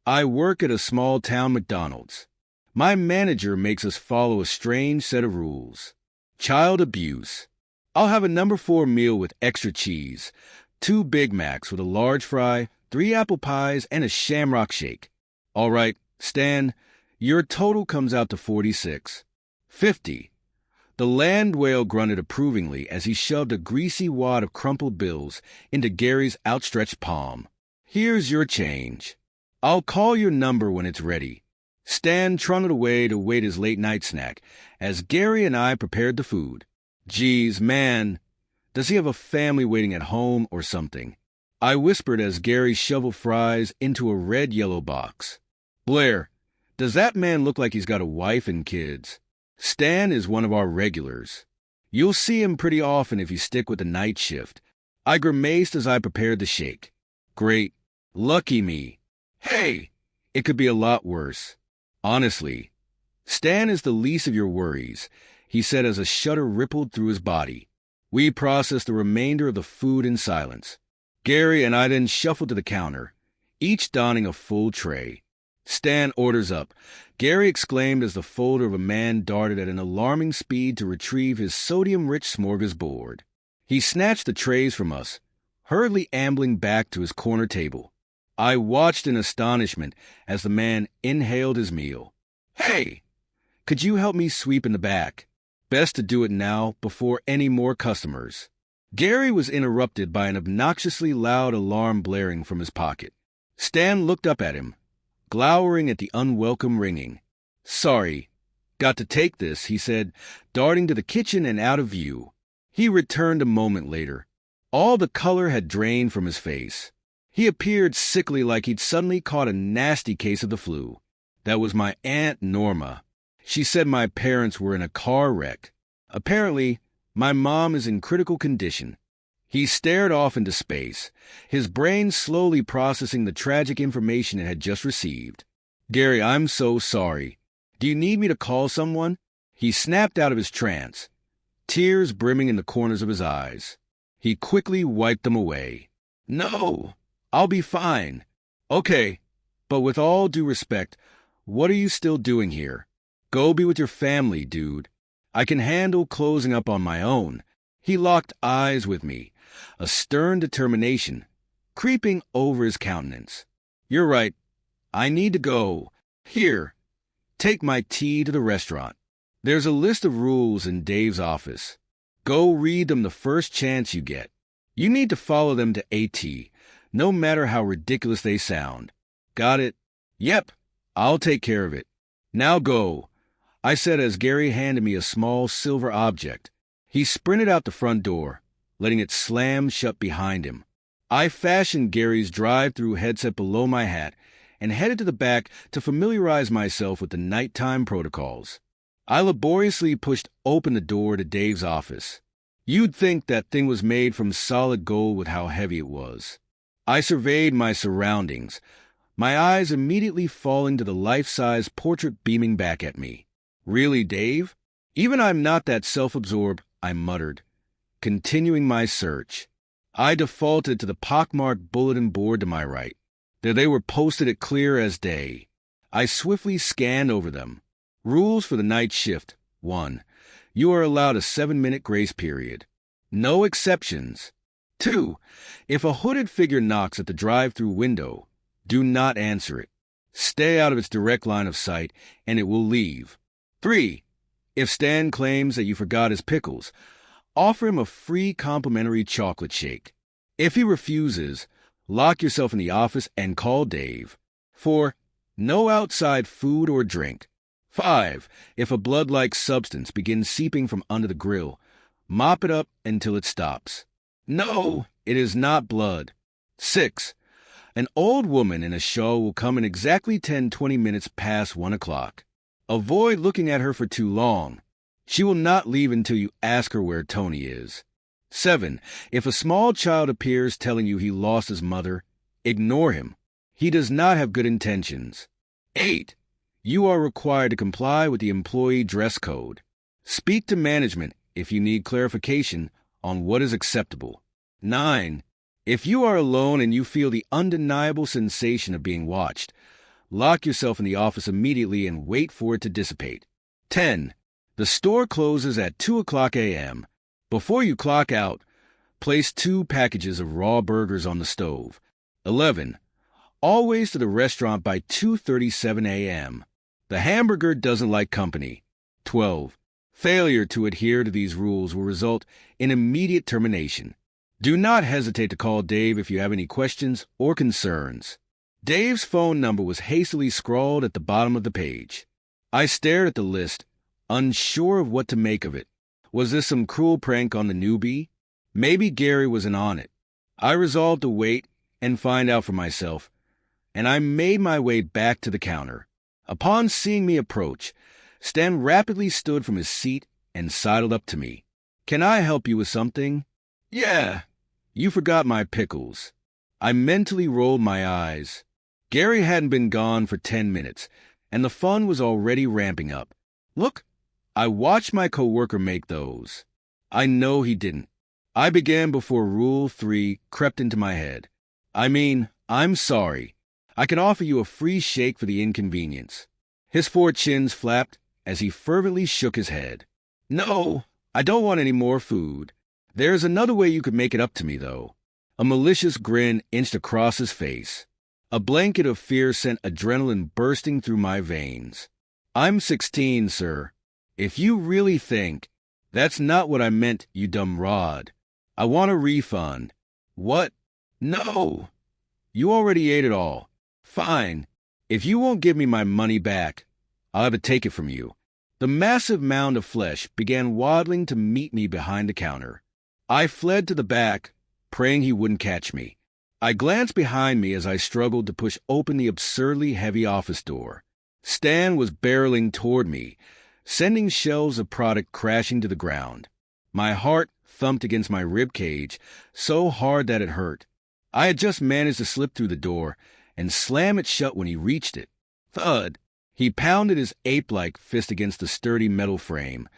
I work at a small-town McDonald's. My manager makes us follow a strange set of rules. Child abuse. I'll have a number 4 meal with extra cheese, 2 Big Macs with a large fry, 3 apple pies, and a shamrock shake. All right, Stan, your total comes out to 46. 50. The land whale grunted approvingly as he shoved a greasy wad of crumpled bills into Gary's outstretched palm. Here's your change. I'll call your number when it's ready. Stan trundled away to wait his late-night snack as Gary and I prepared the food. Geez, man, does he have a family waiting at home or something? I whispered as Gary shoveled fries into a red-yellow box. Blaire, does that man look like he's got a wife and kids? Stan is one of our regulars. You'll see him pretty often if you stick with the night shift. I grimaced as I prepared the shake. Great. Lucky me. Hey, it could be a lot worse. Honestly, Stan is the least of your worries, he said as a shudder rippled through his body. We processed the remainder of the food in silence. Gary and I then shuffled to the counter, each donning a full tray. Stan orders up. Gary exclaimed as the folder of a man darted at an alarming speed to retrieve his sodium-rich smorgasbord. He snatched the trays from us, hurriedly ambling back to his corner table. I watched in astonishment as the man inhaled his meal. Hey, could you help me sweep in the back? Best to do it now before any more customers. Gary was interrupted by an obnoxiously loud alarm blaring from his pocket. Stan looked up at him, glowering at the unwelcome ringing. Sorry, got to take this, he said, darting to the kitchen and out of view. He returned a moment later. All the color had drained from his face. He appeared sickly like he'd suddenly caught a nasty case of the flu. That was my Aunt Norma. She said my parents were in a car wreck. Apparently, my mom is in critical condition. He stared off into space, his brain slowly processing the tragic information it had just received. Gary, I'm so sorry. Do you need me to call someone? He snapped out of his trance, tears brimming in the corners of his eyes. He quickly wiped them away. No, I'll be fine. Okay, but with all due respect, what are you still doing here? Go be with your family, dude. I can handle closing up on my own. He locked eyes with me, a stern determination creeping over his countenance. You're right. I need to go. Here, take my tea to the restaurant. There's a list of rules in Dave's office. Go read them the first chance you get. You need to follow them to a T, no matter how ridiculous they sound. Got it? Yep, I'll take care of it. Now go, I said as Gary handed me a small silver object. He sprinted out the front door, letting it slam shut behind him. I fashioned Gary's drive-through headset below my hat and headed to the back to familiarize myself with the nighttime protocols. I laboriously pushed open the door to Dave's office. You'd think that thing was made from solid gold with how heavy it was. I surveyed my surroundings, my eyes immediately falling to the life-size portrait beaming back at me. Really, Dave? Even I'm not that self-absorbed, I muttered, continuing my search. I defaulted to the pockmarked bulletin board to my right. There they were posted at clear as day. I swiftly scanned over them. Rules for the night shift. 1. You are allowed a 7-minute grace period. No exceptions. 2. If a hooded figure knocks at the drive-through window, do not answer it. Stay out of its direct line of sight, and it will leave. 3. If Stan claims that you forgot his pickles, offer him a free complimentary chocolate shake. If he refuses, lock yourself in the office and call Dave. 4. No outside food or drink. 5. If a blood-like substance begins seeping from under the grill, mop it up until it stops. No, it is not blood. 6. An old woman in a shawl will come in exactly 10-20 minutes past 1 o'clock. Avoid looking at her for too long. She will not leave until you ask her where Tony is. 7. If a small child appears telling you he lost his mother, ignore him. He does not have good intentions. 8. You are required to comply with the employee dress code. Speak to management if you need clarification on what is acceptable. 9. If you are alone and you feel the undeniable sensation of being watched, Lock yourself in the office immediately and wait for it to dissipate. 10. The store closes at 2 o'clock a.m. Before you clock out, place 2 packages of raw burgers on the stove. 11. Always to the restaurant by 2:37 a.m. The hamburger doesn't like company. 12. Failure to adhere to these rules will result in immediate termination. Do not hesitate to call Dave if you have any questions or concerns. Dave's phone number was hastily scrawled at the bottom of the page. I stared at the list, unsure of what to make of it. Was this some cruel prank on the newbie? Maybe Gary wasn't on it. I resolved to wait and find out for myself, and I made my way back to the counter. Upon seeing me approach, Stan rapidly stood from his seat and sidled up to me. "Can I help you with something?" "Yeah." "You forgot my pickles." I mentally rolled my eyes. Gary hadn't been gone for 10 minutes, and the fun was already ramping up. "Look, I watched my coworker make those." I know he didn't. I began before Rule 3 crept into my head. I'm sorry. I can offer you a free shake for the inconvenience." His 4 chins flapped as he fervently shook his head. "No, I don't want any more food. There's another way you could make it up to me, though." A malicious grin inched across his face. A blanket of fear sent adrenaline bursting through my veins. "I'm 16, sir. If you really think..." "That's not what I meant, you dumb rod. I want a refund." "What?" "No." "You already ate it all." "Fine. If you won't give me my money back, I'll have to take it from you." The massive mound of flesh began waddling to meet me behind the counter. I fled to the back, praying he wouldn't catch me. I glanced behind me as I struggled to push open the absurdly heavy office door. Stan was barreling toward me, sending shelves of product crashing to the ground. My heart thumped against my rib cage so hard that it hurt. I had just managed to slip through the door and slam it shut when he reached it. Thud! He pounded his ape-like fist against the sturdy metal frame,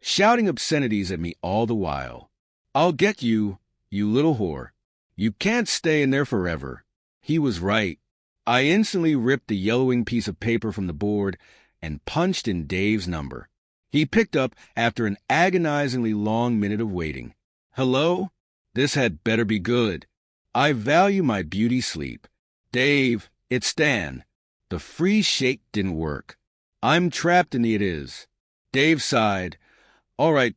shouting obscenities at me all the while. "I'll get you, you little whore. You can't stay in there forever." He was right. I instantly ripped the yellowing piece of paper from the board and punched in Dave's number. He picked up after an agonizingly long minute of waiting. "Hello? This had better be good. I value my beauty sleep." "Dave, it's Stan. The free shake didn't work. I'm trapped in the it is." Dave sighed. "All right,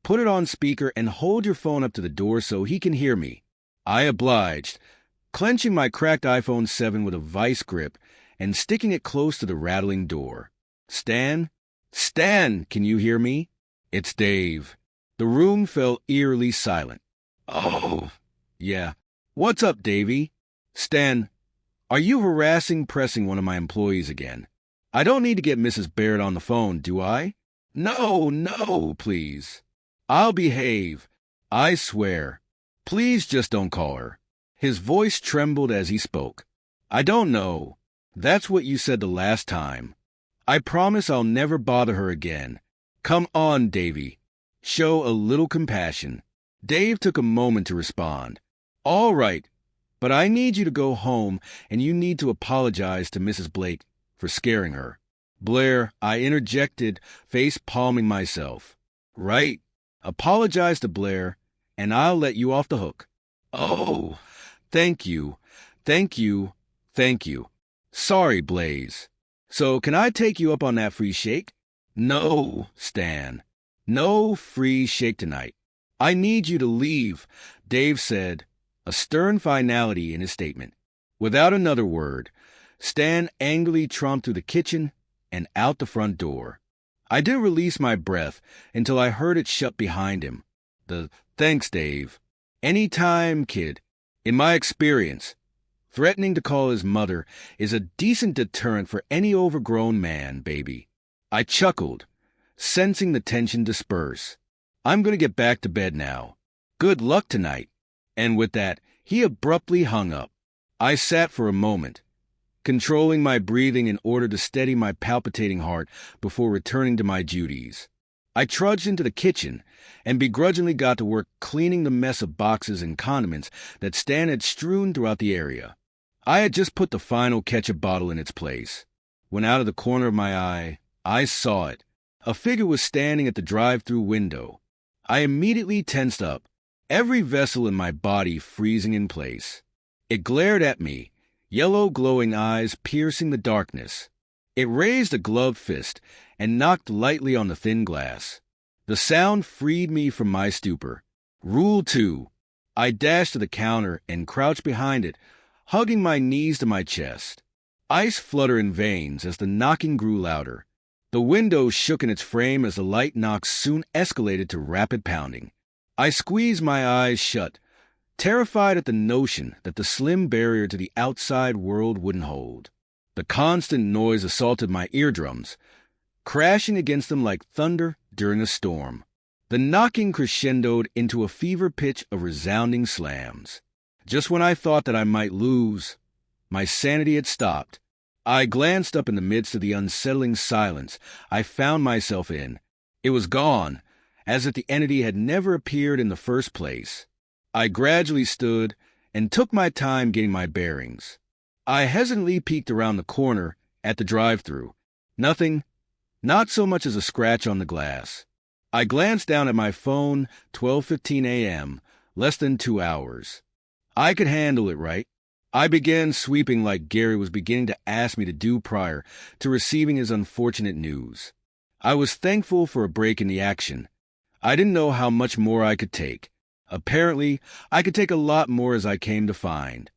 put it on speaker and hold your phone up to the door so he can hear me." I obliged, clenching my cracked iPhone 7 with a vice grip and sticking it close to the rattling door. "Stan? Stan, can you hear me?" "It's Dave." The room fell eerily silent. "Oh, yeah. What's up, Davey?" "Stan, are you pressing one of my employees again? I don't need to get Mrs. Baird on the phone, do I?" No, please." "I'll behave. I swear. Please just don't call her." His voice trembled as he spoke. "I don't know. That's what you said the last time. I promise I'll never bother her again. Come on, Davey. Show a little compassion." Dave took a moment to respond. "All right, but I need you to go home and you need to apologize to Mrs. Blake for scaring her." "Blaire," I interjected, face palming myself. "Right. Apologize to Blaire, and I'll let you off the hook." "Oh, thank you. Sorry, Blaze. So can I take you up on that free shake?" "No, Stan. No free shake tonight. I need you to leave," Dave said, a stern finality in his statement. Without another word, Stan angrily tromped through the kitchen and out the front door. I didn't release my breath until I heard it shut behind him. "Thanks, Dave. Any time, kid. In my experience, threatening to call his mother is a decent deterrent for any overgrown man, baby." I chuckled, sensing the tension disperse. "I'm going to get back to bed now. Good luck tonight." And with that, he abruptly hung up. I sat for a moment, controlling my breathing in order to steady my palpitating heart before returning to my duties. I trudged into the kitchen and begrudgingly got to work cleaning the mess of boxes and condiments that Stan had strewn throughout the area. I had just put the final ketchup bottle in its place, when out of the corner of my eye, I saw it. A figure was standing at the drive-thru window. I immediately tensed up, every vessel in my body freezing in place. It glared at me, yellow glowing eyes piercing the darkness. It raised a gloved fist and knocked lightly on the thin glass. The sound freed me from my stupor. Rule 2. I dashed to the counter and crouched behind it, hugging my knees to my chest. Ice fluttered in veins as the knocking grew louder. The window shook in its frame as the light knocks soon escalated to rapid pounding. I squeezed my eyes shut, terrified at the notion that the slim barrier to the outside world wouldn't hold. The constant noise assaulted my eardrums, crashing against them like thunder during a storm. The knocking crescendoed into a fever pitch of resounding slams. Just when I thought that I might lose, my sanity had stopped. I glanced up in the midst of the unsettling silence I found myself in. It was gone, as if the entity had never appeared in the first place. I gradually stood and took my time getting my bearings. I hesitantly peeked around the corner at the drive-thru. Nothing, not so much as a scratch on the glass. I glanced down at my phone, 12:15 a.m., less than 2 hours. I could handle it, right? I began sweeping like Gary was beginning to ask me to do prior to receiving his unfortunate news. I was thankful for a break in the action. I didn't know how much more I could take. Apparently, I could take a lot more as I came to find.